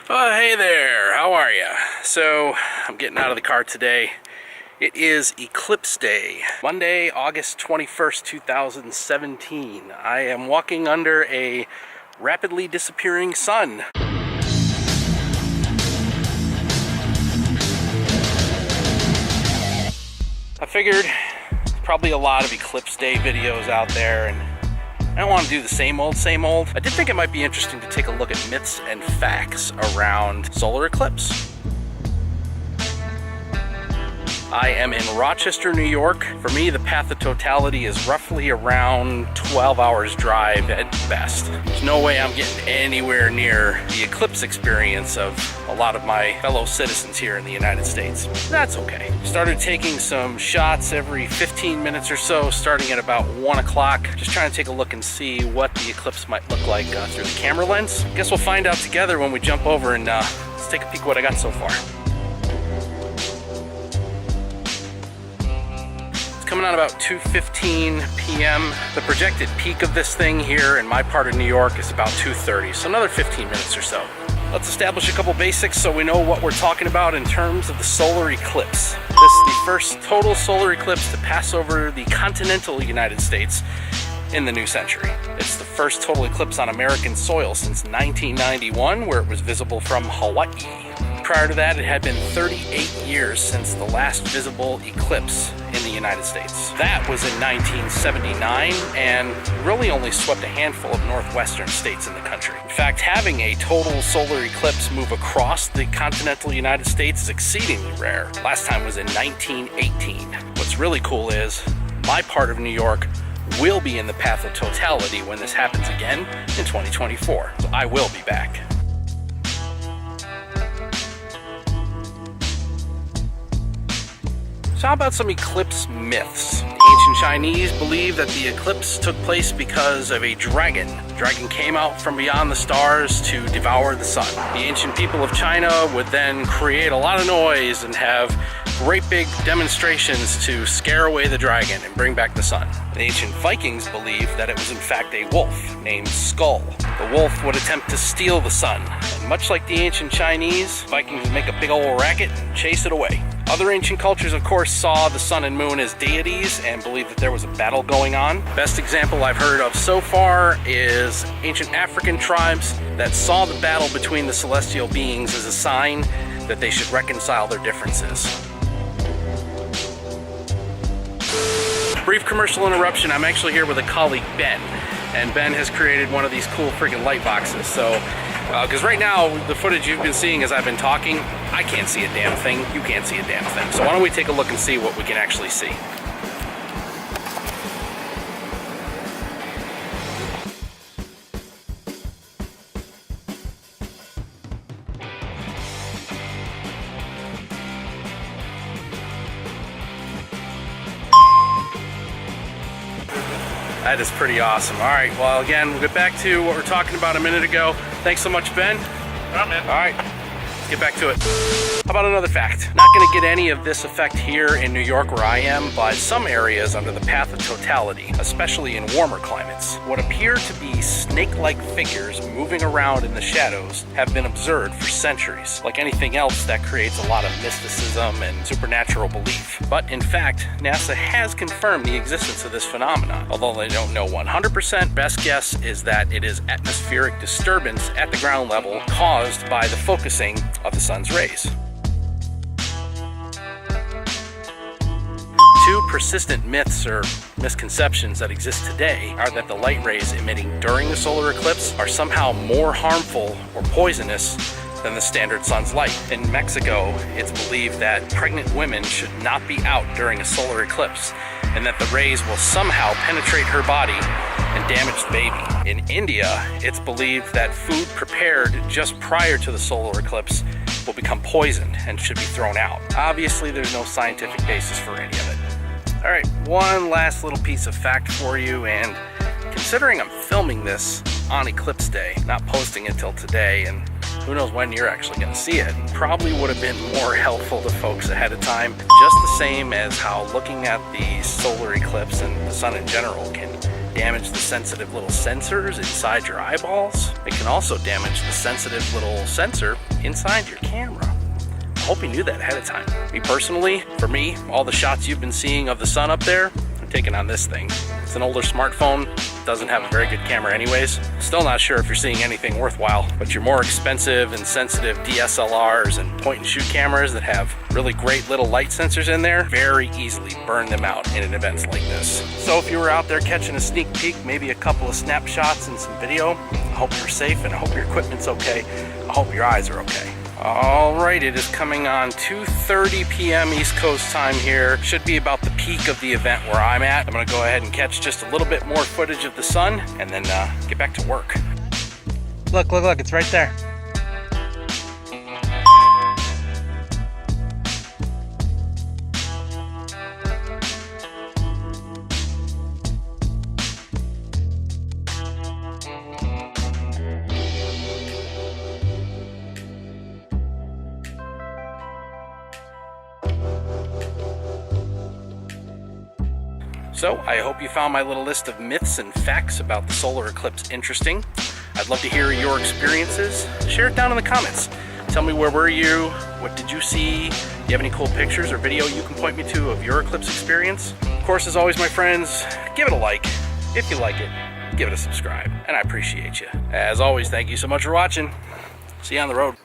Hey there, how are ya? So, I'm getting out of the car today. It is Eclipse Day, Monday, August 21st, 2017. I am walking under a rapidly disappearing sun. I figured there's probably a lot of Eclipse Day videos out there, and I don't want to do the same old, same old. I did think it might be interesting to take a look at myths and facts around solar eclipse. I am in Rochester, New York. For me, the path of totality is roughly around 12 hours drive at best. There's no way I'm getting anywhere near the eclipse experience of a lot of my fellow citizens here in the United States. That's okay. Started taking some shots every 15 minutes or so, starting at about 1 o'clock. Just trying to take a look and see what the eclipse might look like through the camera lens. Guess we'll find out together when we jump over and let's take a peek at what I got so far. Coming out about 2:15 p.m. The projected peak of this thing here in my part of New York is about 2:30, so another 15 minutes or so. Let's establish a couple basics so we know what we're talking about in terms of the solar eclipse. This is the first total solar eclipse to pass over the continental United States in the new century. It's the first total eclipse on American soil since 1991, where it was visible from Hawaii. Prior to that, it had been 38 years since the last visible eclipse in the United States. That was in 1979 and really only swept a handful of northwestern states in the country. In fact, having a total solar eclipse move across the continental United States is exceedingly rare. Last time was in 1918. What's really cool is my part of New York will be in the path of totality when this happens again in 2024. So I will be back. So how about some eclipse myths? Ancient Chinese believe that the eclipse took place because of a dragon. The dragon came out from beyond the stars to devour the sun. The ancient people of China would then create a lot of noise and have great big demonstrations to scare away the dragon and bring back the sun. The ancient Vikings believed that it was in fact a wolf named Skull. The wolf would attempt to steal the sun. And much like the ancient Chinese, Vikings would make a big old racket and chase it away. Other ancient cultures, of course, saw the sun and moon as deities and believed that there was a battle going on. Best example I've heard of so far is ancient African tribes that saw the battle between the celestial beings as a sign that they should reconcile their differences. Brief commercial interruption. I'm actually here with a colleague, Ben, and Ben has created one of these cool freaking light boxes. So, because right now, the footage you've been seeing as I've been talking, I can't see a damn thing, you can't see a damn thing. So why don't we take a look and see what we can actually see. That is pretty awesome. All right, well, again, we'll get back to what we were talking about a minute ago. Thanks so much, Ben. All right. Let's get back to it. How about another fact? Not going to get any of this effect here in New York where I am, but some areas under the path of totality, especially in warmer climates, what appear to be snake-like figures moving around in the shadows have been observed for centuries. Like anything else, that creates a lot of mysticism and supernatural belief. But in fact, NASA has confirmed the existence of this phenomenon. Although they don't know 100%, best guess is that it is atmospheric disturbance at the ground level caused by the focusing of the sun's rays. Two persistent myths or misconceptions that exist today are that the light rays emitting during the solar eclipse are somehow more harmful or poisonous than the standard sun's light. In Mexico, it's believed that pregnant women should not be out during a solar eclipse, and that the rays will somehow penetrate her body and damage the baby. In India, it's believed that food prepared just prior to the solar eclipse will become poisoned and should be thrown out. Obviously, there's no scientific basis for any of it. All right, one last little piece of fact for you, and considering I'm filming this on Eclipse Day, not posting it till today, and who knows when you're actually going to see it, probably would have been more helpful to folks ahead of time, just the same as how looking at the solar eclipse and the sun in general can damage the sensitive little sensors inside your eyeballs. It can also damage the sensitive little sensor inside your camera. I hope you knew that ahead of time. Me personally, for me, all the shots you've been seeing of the sun up there, I'm taking on this thing. It's an older smartphone, doesn't have a very good camera anyways. Still not sure if you're seeing anything worthwhile, but your more expensive and sensitive DSLRs and point and shoot cameras that have really great little light sensors in there, very easily burn them out in events like this. So if you were out there catching a sneak peek, maybe a couple of snapshots and some video, I hope you're safe and I hope your equipment's okay. I hope your eyes are okay. All right, it is coming on 2:30 p.m. East Coast time here. Should be about the peak of the event where I'm at. I'm gonna go ahead and catch just a little bit more footage of the sun and then get back to work. Look, it's right there. So I hope you found my little list of myths and facts about the solar eclipse interesting. I'd love to hear your experiences. Share it down in the comments. Tell me, where were you? What did you see? Do you have any cool pictures or video you can point me to of your eclipse experience? Of course, as always, my friends, give it a like. If you like it, give it a subscribe, and I appreciate you. As always, thank you so much for watching. See you on the road.